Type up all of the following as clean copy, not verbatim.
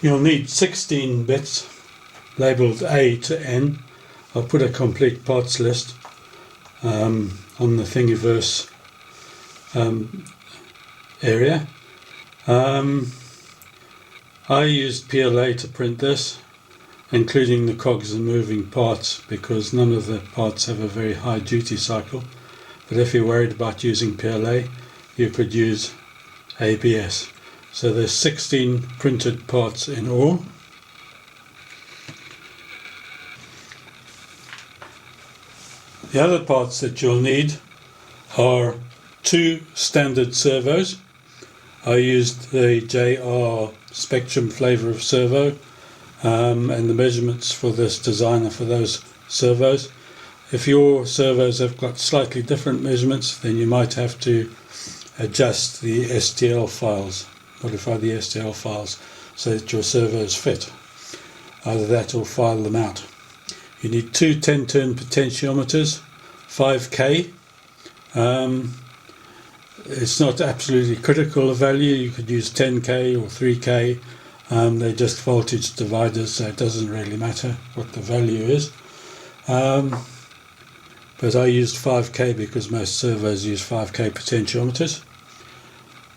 You'll need 16 bits labelled A to N. I'll put a complete parts list on the Thingiverse area. I used PLA to print this, including the cogs and moving parts, because none of the parts have a very high duty cycle. But if you're worried about using PLA, you could use ABS. So there's 16 printed parts in all. The other parts that you'll need are 2 standard servos. I used the JR Spectrum flavour of servo, and the measurements for this design are for those servos. If your servos have got slightly different measurements, then you might have to adjust the STL files, modify the STL files so that your servos fit. Either that or file them out. You need 2 10-turn potentiometers, 5K. It's not absolutely critical a value. You could use 10K or 3K. They're just voltage dividers, so it doesn't really matter what the value is. But I used 5K because most servos use 5K potentiometers.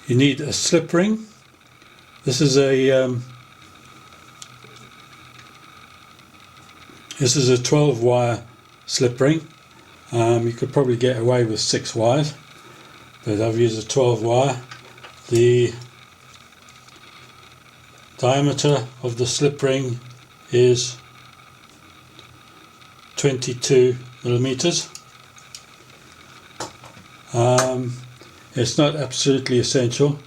You need a slip ring. This is a 12-wire slip ring. You could probably get away with 6 wires, but I've used a 12-wire. The diameter of the slip ring is 22 millimeters. It's not absolutely essential.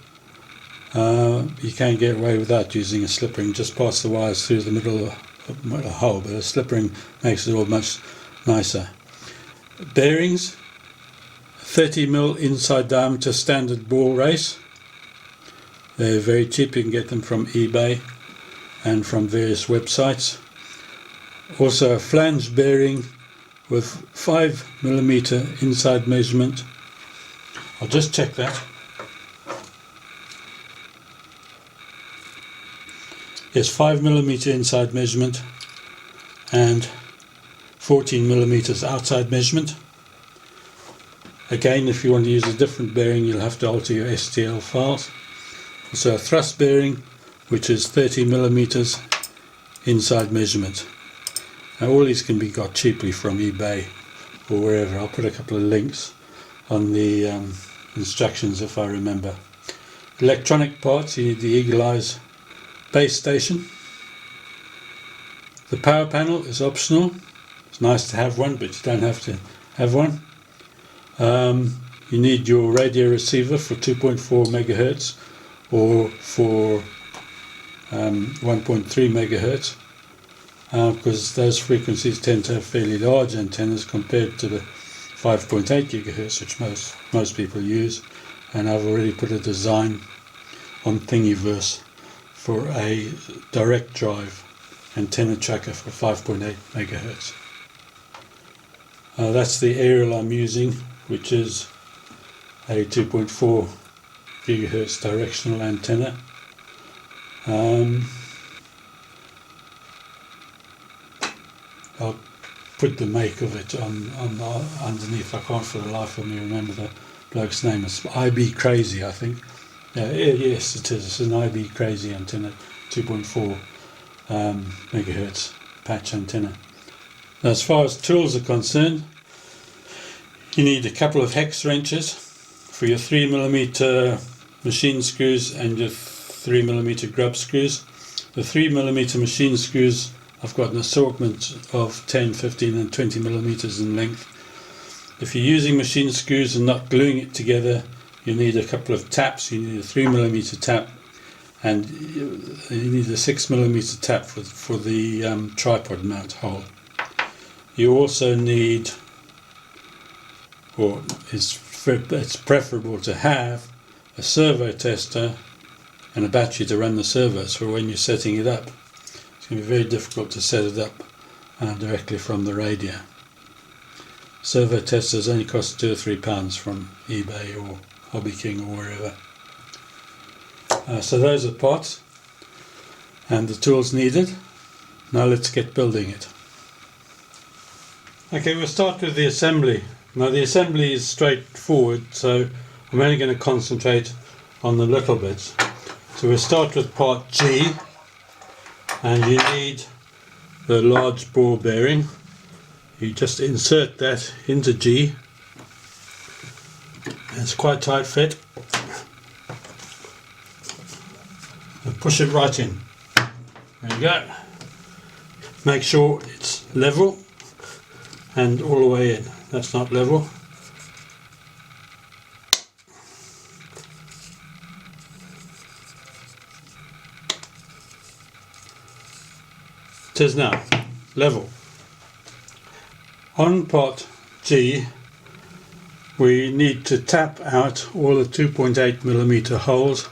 You can get away without using a slip ring. Just pass the wires through the middle of the hole, but a slip ring makes it all much nicer. Bearings, 30mm inside diameter standard ball race. They're very cheap. You can get them from eBay and from various websites. Also a flange bearing with 5mm inside measurement. I'll just check that. Yes, 5mm inside measurement and 14mm outside measurement. Again, if you want to use a different bearing, you'll have to alter your STL files. So a thrust bearing, which is 30mm inside measurement. Now all these can be got cheaply from eBay or wherever. I'll put a couple of links on the instructions if I remember. Electronic parts, you need the Eagle Eyes base station. The power panel is optional. It's nice to have one, but you don't have to have one. You need your radio receiver for 2.4 megahertz or for 1.3 megahertz, because those frequencies tend to have fairly large antennas compared to the 5.8 gigahertz which most people use. And I've already put a design on Thingiverse for a direct drive antenna tracker for 5.8 megahertz. That's the aerial I'm using, which is a 2.4 gigahertz directional antenna. I'll put the make of it on underneath. I can't for the life of me remember the bloke's name. It's IB Crazy, I think. Yes, it is. It's an IB Crazy antenna, 2.4 megahertz patch antenna. Now, as far as tools are concerned, you need a couple of hex wrenches for your 3mm machine screws and your 3mm grub screws. The 3mm machine screws, I've got an assortment of 10, 15 and 20mm in length. If you're using machine screws and not gluing it together, you need a couple of taps. You need a 3mm tap and you need a 6mm tap for the tripod mount hole. You also need, or it's preferable to have, a servo tester and a battery to run the servos for when you're setting it up. It's going to be very difficult to set it up directly from the radio. Servo testers only cost £2 or £3 from eBay or Hobby King or wherever. So those are parts. and the tools needed. Now let's get building it. Okay, we'll start with the assembly. Now the assembly is straightforward, so I'm only going to concentrate on the little bits. So we'll start with part G, and you need the large ball bearing. You just insert that into G. It's quite tight fit. And push it right in. There you go. Make sure it's level and all the way in. That's not level. It is now level. On part G, we need to tap out all the 2.8mm holes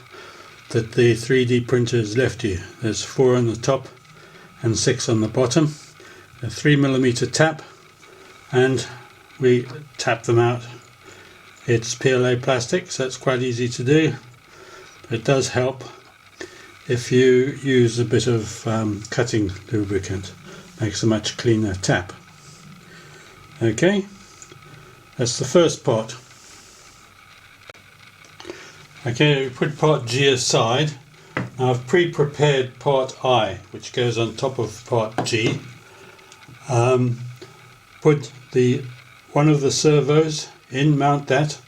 that the 3D printer has left you. There's 4 on the top and 6 on the bottom. A 3mm tap, and we tap them out. It's PLA plastic, so it's quite easy to do. It does help if you use a bit of cutting lubricant. Makes a much cleaner tap. Okay, that's the first part. Okay, we put part G aside. Now I've pre-prepared part I, which goes on top of part G. Put one of the servos in, mount that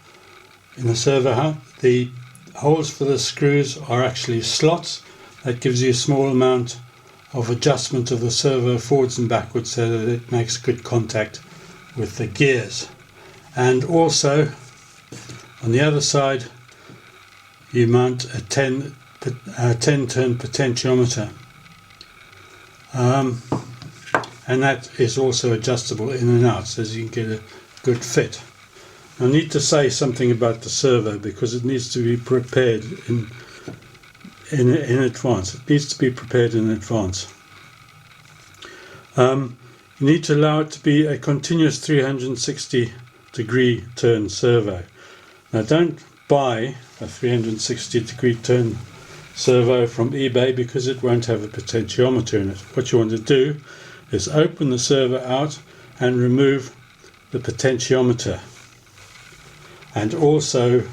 in the servo hub. The holes for the screws are actually slots. That gives you a small amount of adjustment of the servo forwards and backwards so that it makes good contact with the gears. And also on the other side you mount a 10 turn potentiometer, and that is also adjustable in and out so you can get a good fit. I need to say something about the servo because it needs to be prepared in advance. It needs to be prepared in advance. You need to allow it to be a continuous 360 degree turn servo. Now don't buy a 360 degree turn servo from eBay because it won't have a potentiometer in it. What you want to do is open the servo out and remove the potentiometer, and also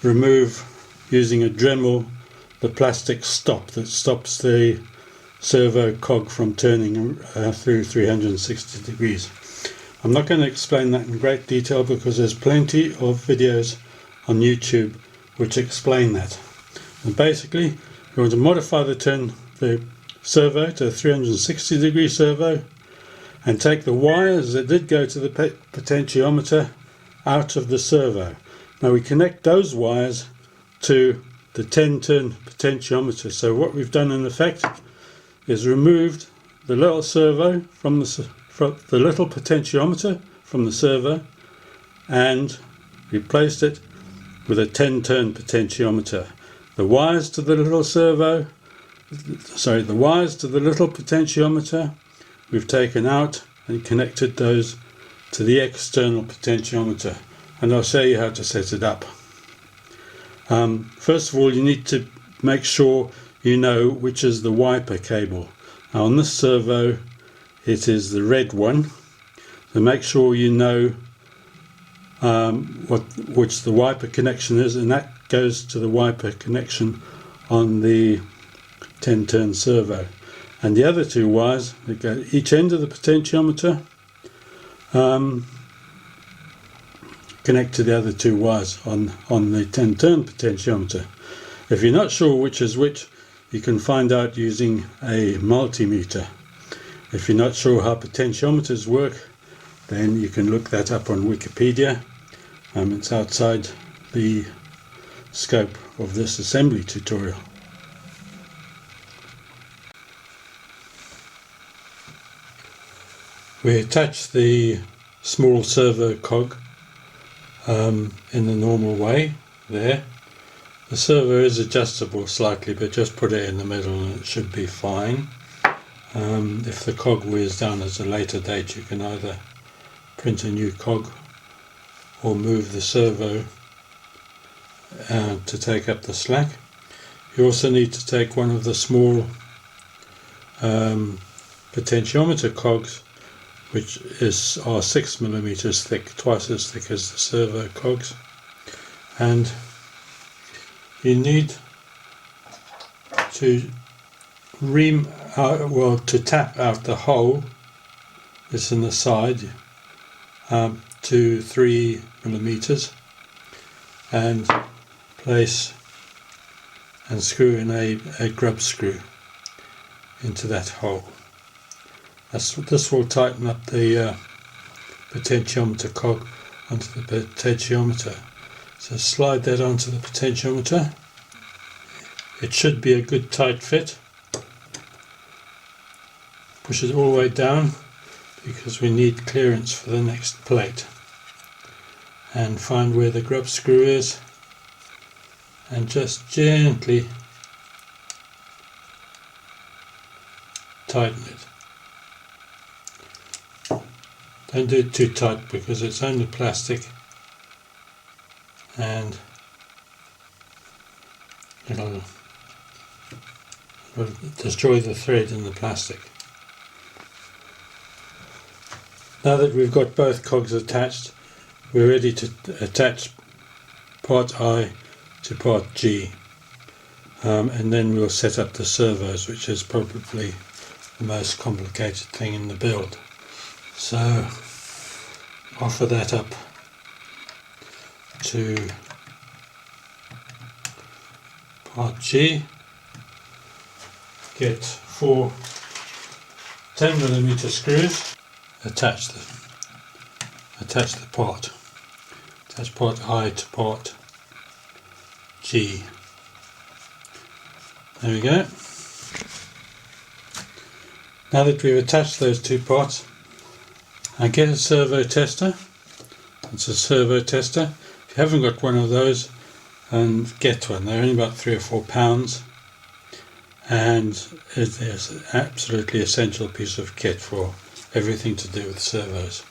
remove, using a Dremel, the plastic stop that stops the servo cog from turning through 360 degrees. I'm not going to explain that in great detail because there's plenty of videos on YouTube which explain that. And basically you want to modify the servo to a 360 degree servo and take the wires that did go to the potentiometer out of the servo. Now we connect those wires to the 10 turn potentiometer. So what we've done in effect is removed the little servo from the little potentiometer from the servo and replaced it with a 10 turn potentiometer. The wires to the little potentiometer we've taken out and connected those to the external potentiometer, and I'll show you how to set it up. First of all, you need to make sure you know which is the wiper cable. Now on this servo it is the red one, so make sure you know which the wiper connection is, and that goes to the wiper connection on the 10 turn servo. And the other two wires that go at each end of the potentiometer connect to the other two wires on the 10 turn potentiometer. If you're not sure which is which, you can find out using a multimeter. If you're not sure how potentiometers work, then you can look that up on Wikipedia. It's outside the scope of this assembly tutorial. We attach the small servo cog in the normal way there. The servo is adjustable slightly, but just put it in the middle and it should be fine. If the cog wears down at a later date, you can either print a new cog or move the servo to take up the slack. You also need to take one of the small potentiometer cogs, which are 6mm thick, twice as thick as the servo cogs, and you need to to tap out the hole that's in the side to 3mm, and place and screw in a grub screw into that hole. This will tighten up the potentiometer cog onto the potentiometer. So slide that onto the potentiometer. It should be a good tight fit. Push it all the way down because we need clearance for the next plate. And find where the grub screw is and just gently tighten it. Don't do it too tight because it's only plastic and it'll destroy the thread in the plastic. Now that we've got both cogs attached, we're ready to attach part I to part G, and then we'll set up the servos, which is probably the most complicated thing in the build. So offer that up to part G, get 4 10mm screws, attach the part. Attach part I to part G. There we go. Now that we've attached those two parts, I get a servo tester. It's a servo tester. If you haven't got one of those, get one. They're only about 3 or 4 pounds, and it is an absolutely essential piece of kit for everything to do with servos.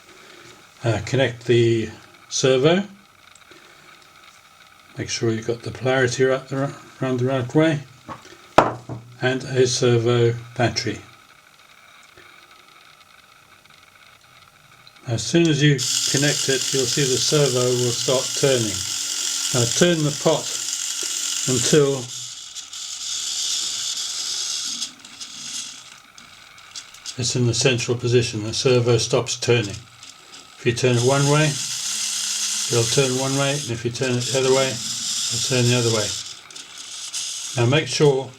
Connect the servo. Make sure you've got the polarity around the right way, and a servo battery. As soon as you connect it, you'll see the servo will start turning. Now turn the pot until it's in the central position. The servo stops turning. If you turn it one way, it'll turn one way, and if you turn it the other way, it'll turn the other way. Now make sure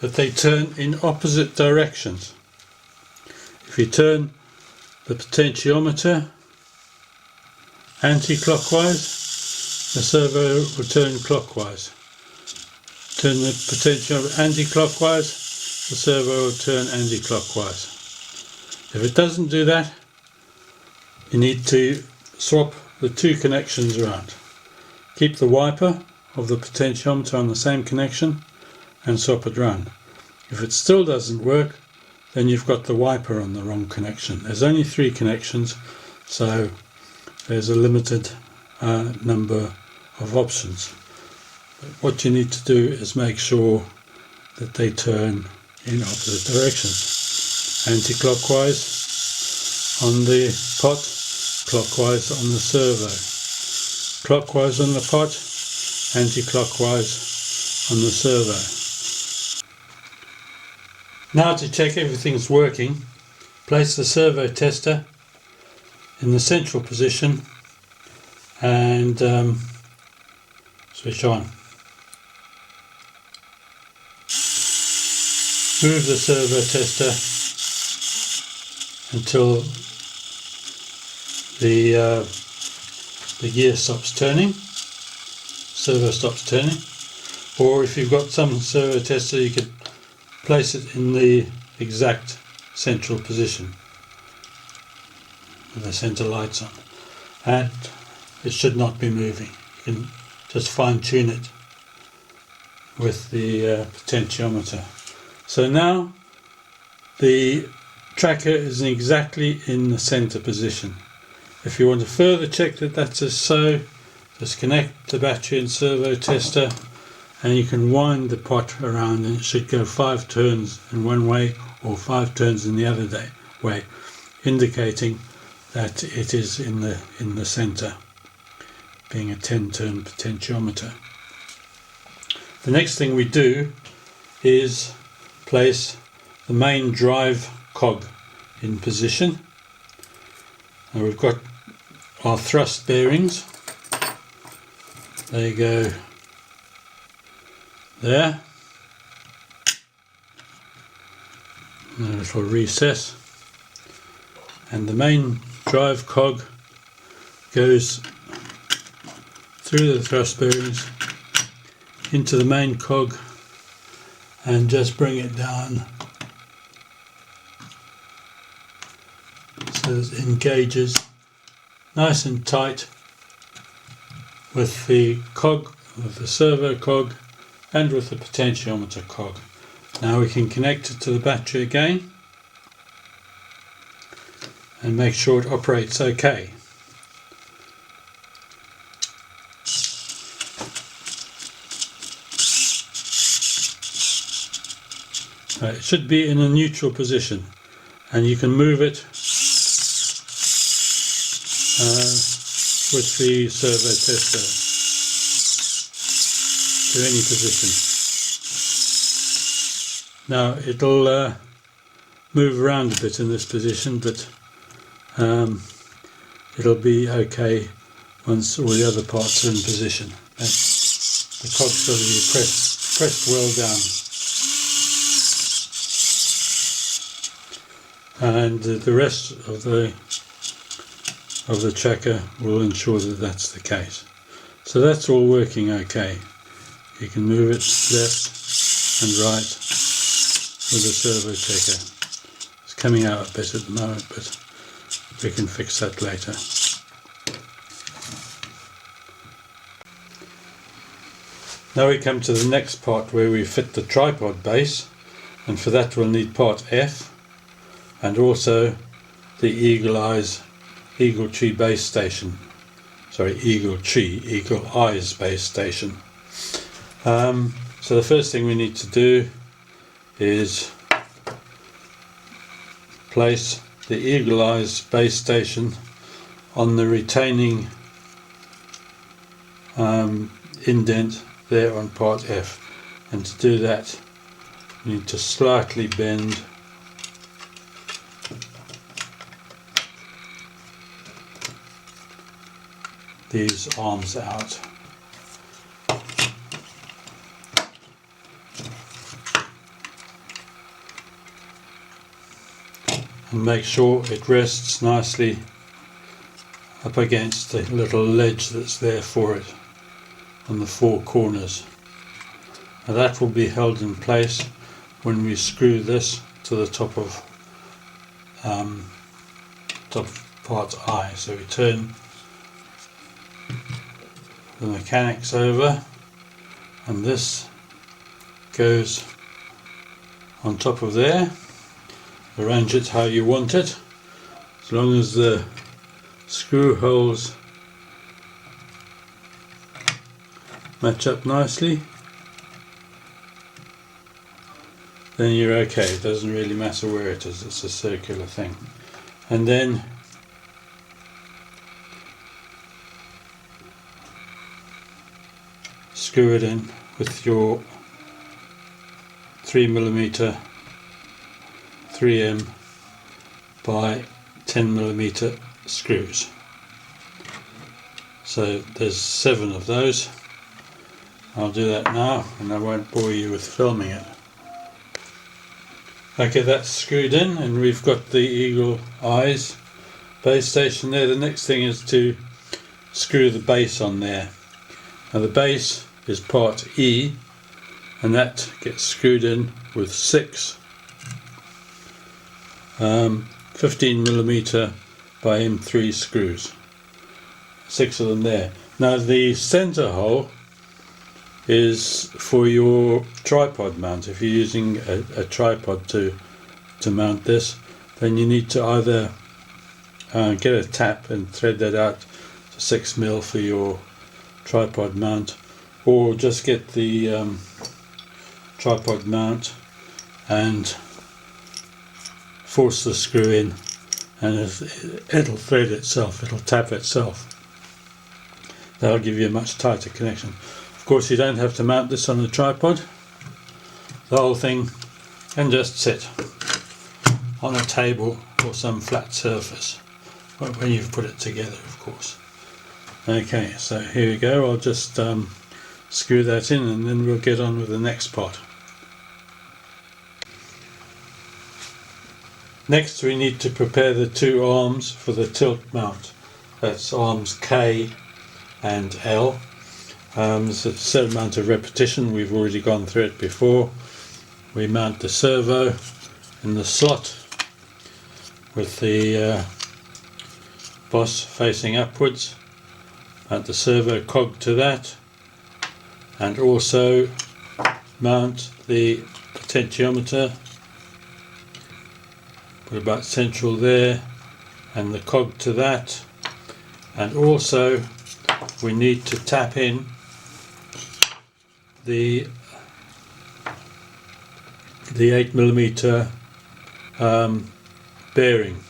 that they turn in opposite directions. If you turn the potentiometer anti-clockwise, the servo will turn clockwise. Turn the potentiometer anti-clockwise, the servo will turn anti-clockwise. If it doesn't do that, you need to swap the two connections around. Keep the wiper of the potentiometer on the same connection and swap it around. If it still doesn't work, then you've got the wiper on the wrong connection. There's only 3 connections, so there's a limited number of options. But what you need to do is make sure that they turn in opposite directions. Anti-clockwise on the pot, clockwise on the servo. Clockwise on the pot, anti-clockwise on the servo. Now to check everything's working, place the servo tester in the central position and switch on. Move the servo tester until the gear stops turning, servo stops turning, or if you've got some servo tester you could place it in the exact central position with the center lights on, and it should not be moving. You can just fine tune it with the potentiometer. So now the tracker is exactly in the center position. If you want to further check that that's so, just connect the battery and servo tester and you can wind the pot around, and it should go 5 turns in one way or 5 turns in the other way, indicating that it is in the center, being a 10-turn potentiometer. The next thing we do is place the main drive cog in position. Now we've got our thrust bearings. They go there, and a little recess, and the main drive cog goes through the thrust bearings into the main cog, and just bring it down so that it engages nice and tight with the cog, with the servo cog, and with the potentiometer cog. Now we can connect it to the battery again and make sure it operates okay. It should be in a neutral position, and you can move it with the servo tester to any position. Now it'll move around a bit in this position, but it'll be okay once all the other parts are in position. The cog's got to be pressed well down. And the rest of the tracker will ensure that that's the case. So that's all working okay. You can move it left and right with the servo checker. It's coming out a bit at the moment, but we can fix that later. Now we come to the next part where we fit the tripod base, and for that we'll need part F, and also the Eagle Tree base station. Sorry, Eagle Eyes base station. So the first thing we need to do is place the Eagle Eyes base station on the retaining indent there on part F, and to do that we need to slightly bend these arms out. And make sure it rests nicely up against the little ledge that's there for it on the 4 corners. Now that will be held in place when we screw this to the top of part I. So we turn the mechanics over, and this goes on top of there. Arrange it how you want it, as long as the screw holes match up nicely, then you're okay. It doesn't really matter where it is, it's a circular thing. And then screw it in with your 3mm 3M by 10mm screws. So there's 7 of those. I'll do that now and I won't bore you with filming it. Okay, that's screwed in and we've got the Eagle Eyes base station there. The next thing is to screw the base on there. Now the base is part E, and that gets screwed in with 6 15mm by M3 screws. 6 of them there. Now the center hole is for your tripod mount. If you're using a tripod to mount this, then you need to either get a tap and thread that out to 6mm for your tripod mount, or just get the tripod mount and force the screw in, and it'll thread itself, it'll tap itself. That'll give you a much tighter connection. Of course, you don't have to mount this on the tripod. The whole thing can just sit on a table or some flat surface when you've put it together, of course. Okay, so here we go. I'll just screw that in and then we'll get on with the next part. Next we need to prepare the two arms for the tilt mount. That's arms K and L. It's a certain amount of repetition, we've already gone through it before. We mount the servo in the slot with the boss facing upwards. Mount the servo cog to that, and also mount the potentiometer, put about central there, and the cog to that. And also we need to tap in the 8mm bearing.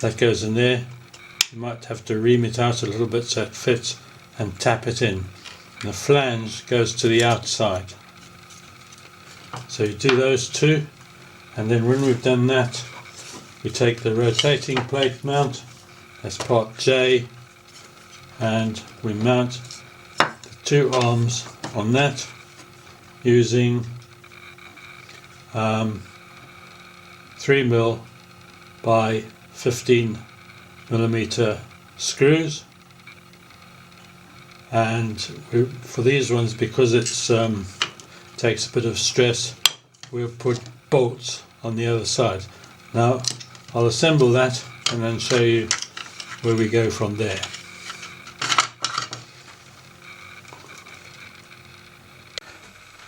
That goes in there. You might have to ream it out a little bit so it fits, and tap it in. And the flange goes to the outside. So you do those two, and then when we've done that, we take the rotating plate mount, that's part J, and we mount the two arms on that using 3mm by 15mm screws. And for these ones, because it's takes a bit of stress, we'll put bolts on the other side. Now I'll assemble that and then show you where we go from there.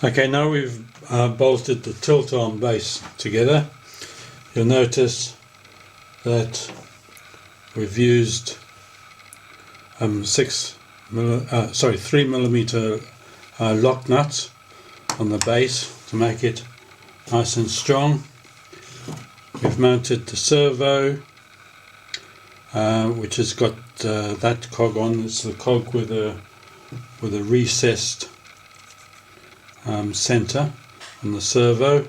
Okay, now we've bolted the tilt arm base together. You'll notice that we've used 3mm lock nuts on the base to make it nice and strong. We've mounted the servo, which has got that cog on. It's the cog with a recessed center on the servo,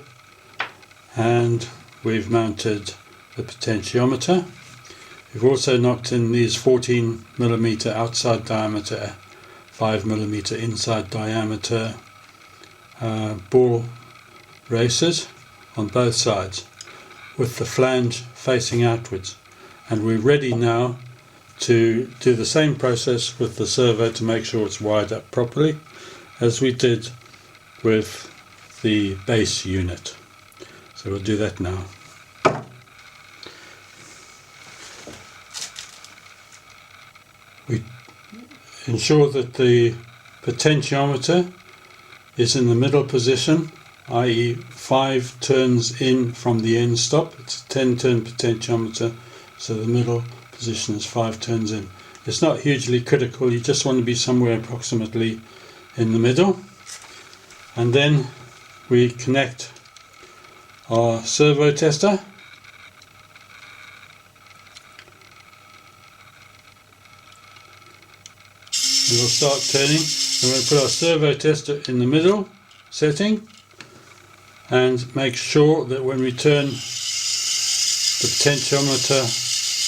and we've mounted the potentiometer. We've also knocked in these 14mm outside diameter, 5mm inside diameter ball races on both sides with the flange facing outwards, and we're ready now to do the same process with the servo to make sure it's wired up properly as we did with the base unit. So we'll do that now. We ensure that the potentiometer is in the middle position, i.e. 5 turns in from the end stop. It's a 10-turn potentiometer, so the middle position is 5 turns in. It's not hugely critical, you just want to be somewhere approximately in the middle. And then we connect our servo tester. And we'll start turning. We're going to put our servo tester in the middle setting and make sure that when we turn the potentiometer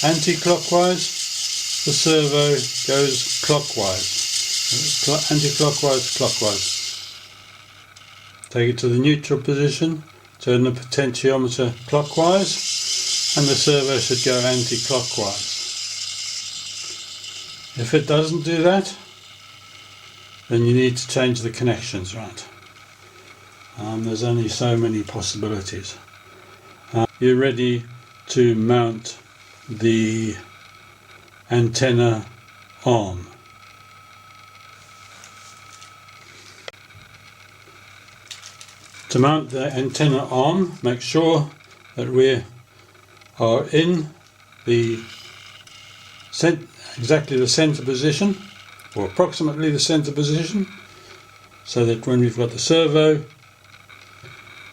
anti-clockwise, the servo goes clockwise. Anti-clockwise, clockwise. Take it to the neutral position, turn the potentiometer clockwise, and the servo should go anti-clockwise. If it doesn't do that, then you need to change the connections, right? There's only so many possibilities. You're ready to mount the antenna arm. To mount the antenna arm, make sure that we are in the exactly the center position, or approximately the center position, so that when we've got the servo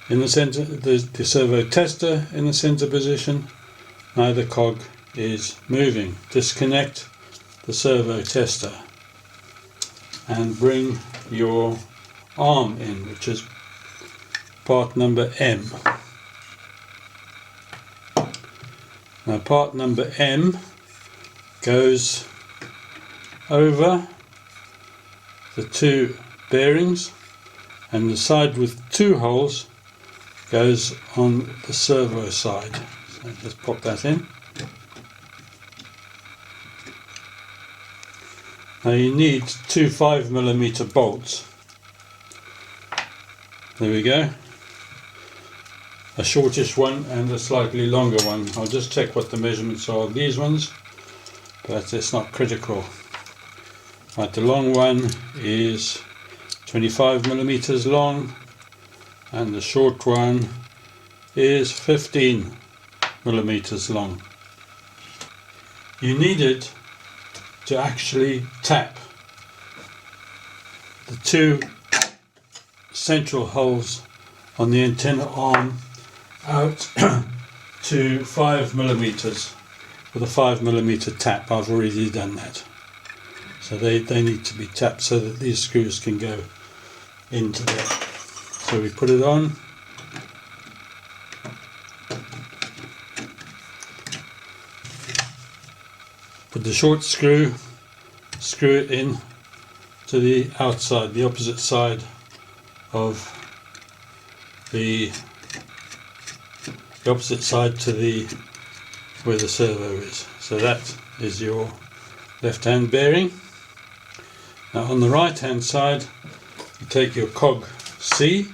in the center, the servo tester in the center position, neither cog is moving. Disconnect the servo tester and bring your arm in, which is part number M. Now part number M goes over the two bearings, and the side with two holes goes on the servo side. So just pop that in. Now you need two 5mm bolts. There we go. A shortish one and a slightly longer one. I'll just check what the measurements are of these ones, but it's not critical. Right, the long one is 25mm long, and the short one is 15mm long. You need it to actually tap the two central holes on the antenna arm out to 5mm with a 5mm tap. I've already done that. So they need to be tapped so that these screws can go into there. So we put it on. Put the short screw, screw it in to the outside, the opposite side of the opposite side to the where the servo is. So that is your left hand bearing. Now on the right hand side, you take your cog C.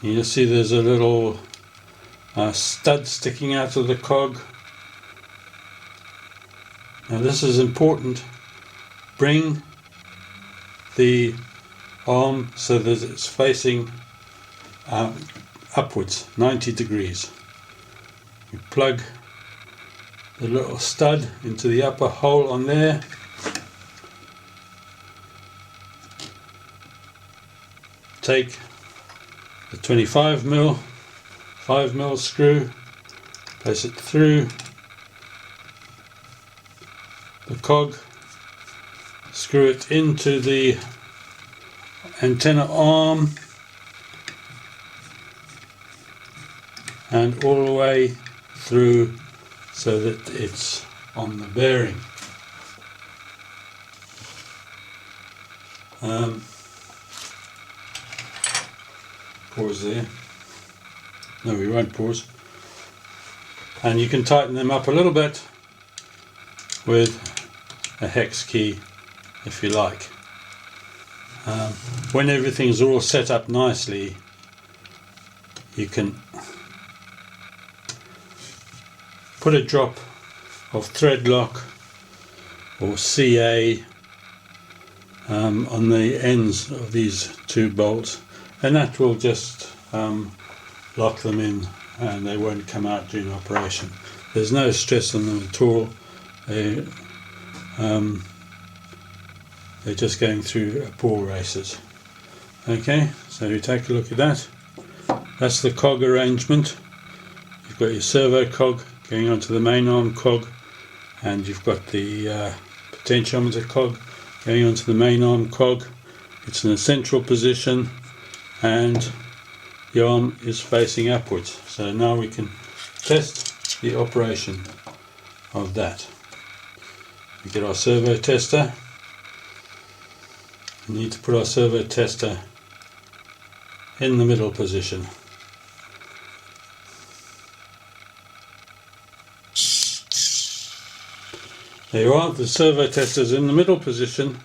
You'll see there's a little stud sticking out of the cog. Now this is important. Bring the arm so that it's facing upwards, 90 degrees. You plug the little stud into the upper hole on there. Take the 5mm screw, place it through the cog, screw it into the antenna arm and all the way through so that it's on the bearing. Pause there. No, we won't pause. And you can tighten them up a little bit with a hex key if you like. When everything's all set up nicely, you can put a drop of thread lock or CA on the ends of these two bolts, and that will just lock them in and they won't come out during operation. There's no stress on them at all. They're just going through ball races. Okay, so you take a look at that. That's the cog arrangement. You've got your servo cog going onto the main arm cog, and you've got the potentiometer cog going onto the main arm cog. It's in a central position and the arm is facing upwards. So now we can test the operation of that. We get our servo tester. We need to put our servo tester in the middle position. There you are, the servo tester is in the middle position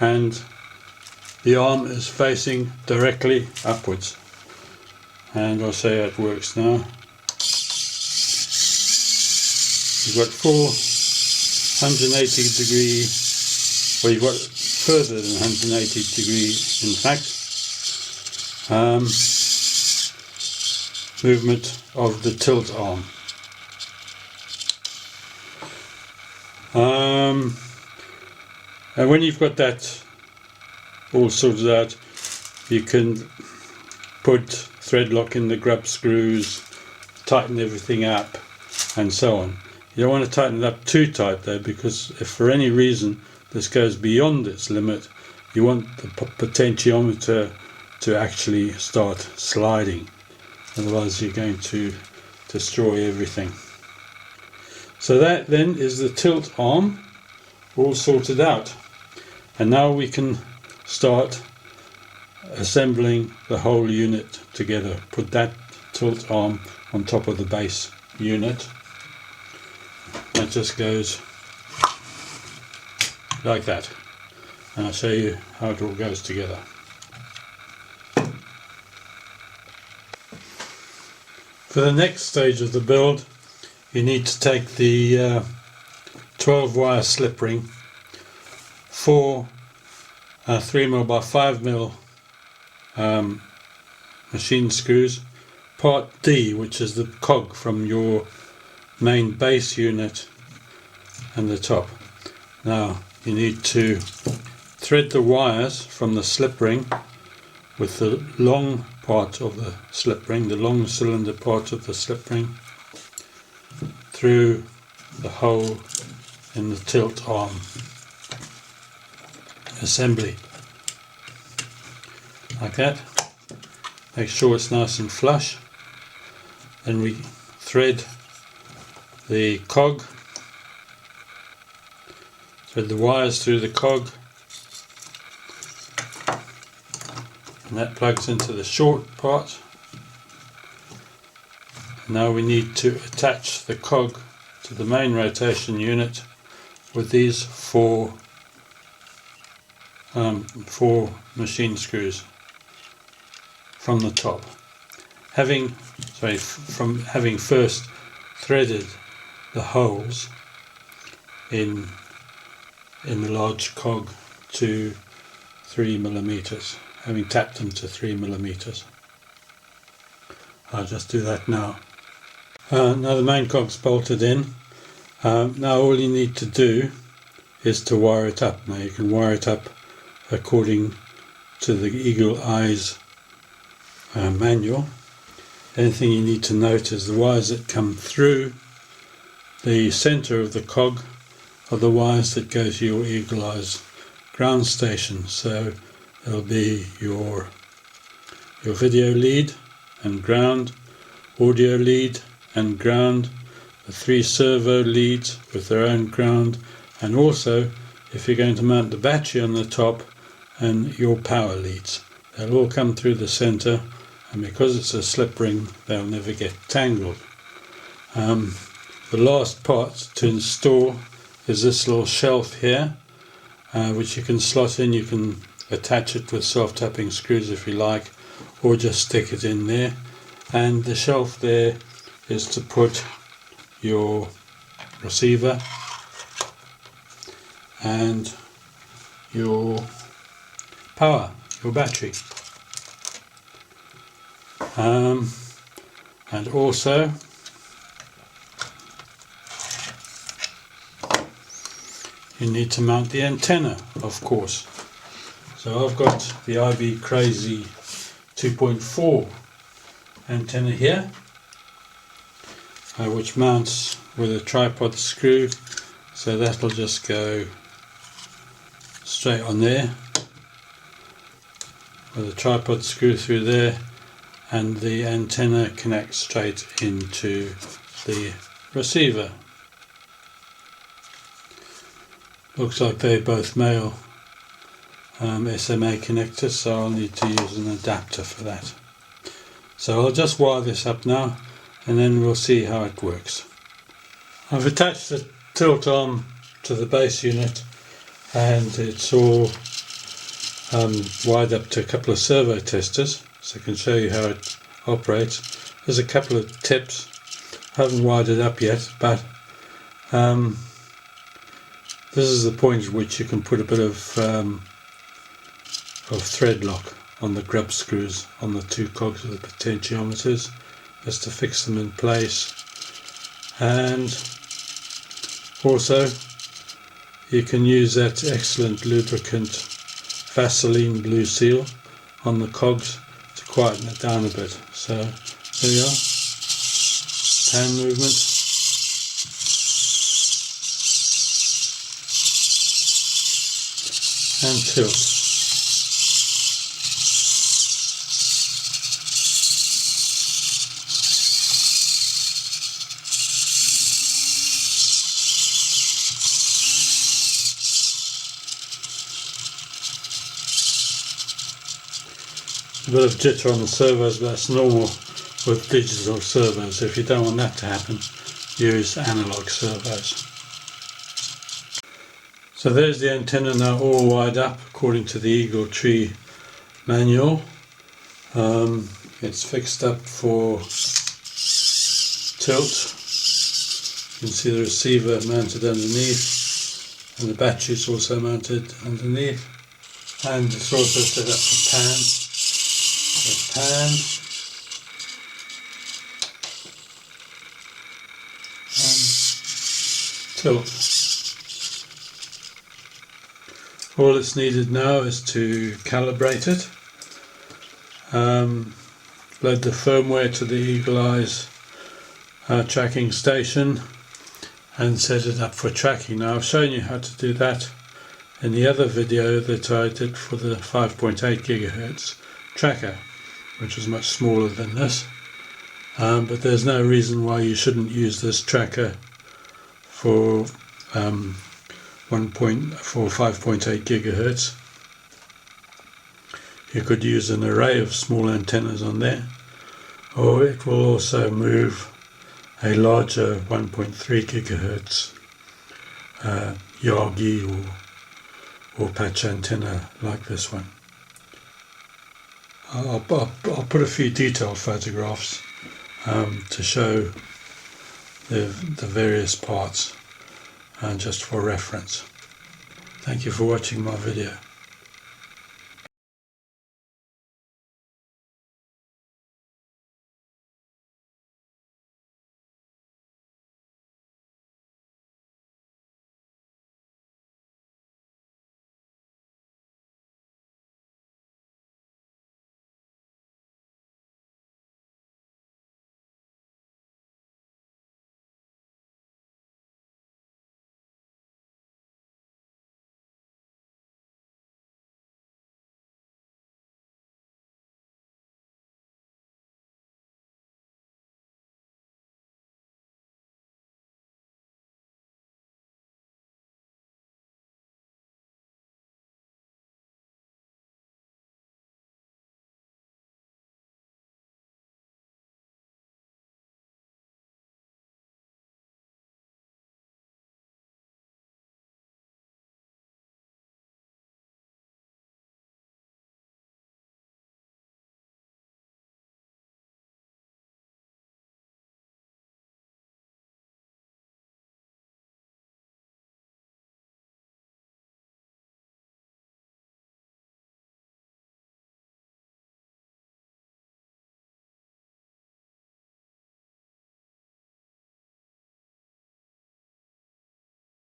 and the arm is facing directly upwards. And I'll show you how it works now. You've got full 180 degree, well, you've got further than 180 degrees in fact, movement of the tilt arm. And when you've got that all sorted out, you can put thread lock in the grub screws, tighten everything up and so on. You don't want to tighten it up too tight though, because if for any reason this goes beyond its limit, you want the potentiometer to actually start sliding, otherwise you're going to destroy everything. So that then is the tilt arm all sorted out, and now we can start assembling the whole unit together. Put that tilt arm on top of the base unit. That just goes like that, and I'll show you how it all goes together. For the next stage of the build, you need to take the 12 wire slip ring, 4 3mm by 5mm machine screws, part D, which is the cog from your main base unit, and the top. Now you need to thread the wires from the slip ring with the long part of the slip ring, the long cylinder part of the slip ring, through the hole in the tilt arm assembly, like that. Make sure it's nice and flush. Then we thread the cog, thread the wires through the cog, and that plugs into the short part. Now we need to attach the cog to the main rotation unit with these four machine screws from the top. Having first threaded the holes in the large cog to 3mm, having tapped them to 3mm. I'll just do that now. Now the main cog's bolted in. Now all you need to do is to wire it up. Now you can wire it up according to the Eagle Eyes manual. Anything you need to note is the wires that come through the center of the cog are the wires that go to your Eagle Eyes ground station. So it'll be your video lead and ground, audio lead and ground, the 3 servo leads with their own ground, and also if you're going to mount the battery on the top, and your power leads. They'll all come through the center, and because it's a slip ring they'll never get tangled. The last part to install is this little shelf here, which you can slot in. You can attach it with self-tapping screws if you like, or just stick it in there. And the shelf there is to put your receiver and your power, your battery. And also you need to mount the antenna, of course. So I've got the IB Crazy 2.4 antenna here, which mounts with a tripod screw, so that'll just go straight on there with a tripod screw through there, and the antenna connects straight into the receiver. Looks like they're both male SMA connectors, so I'll need to use an adapter for that. So I'll just wire this up now, and then we'll see how it works. I've attached the tilt arm to the base unit, and it's all wired up to a couple of servo testers, so I can show you how it operates. There's a couple of tips. I haven't wired it up yet, but this is the point at which you can put a bit of thread lock on the grub screws on the 2 cogs of the potentiometers, just to fix them in place. And also you can use that excellent lubricant Vaseline Blue Seal on the cogs to quieten it down a bit. So there you are, pan movement, and tilt. A bit of jitter on the servos, but that's normal with digital servos. If you don't want that to happen, use analog servos. So there's the antenna now all wired up according to the Eagle Tree manual. It's fixed up for tilt. You can see the receiver mounted underneath, and the battery's also mounted underneath, and it's also set up for pan. Pan and tilt. All that's needed now is to calibrate it, load the firmware to the Eagle Eyes tracking station and set it up for tracking. Now I've shown you how to do that in the other video that I did for the 5.8 GHz tracker, which was much smaller than this, but there's no reason why you shouldn't use this tracker for 5.8 gigahertz. You could use an array of small antennas on there, or it will also move a larger 1.3 gigahertz Yagi or patch antenna like this one. I'll put a few detailed photographs to show the various parts just for reference. Thank you for watching my video.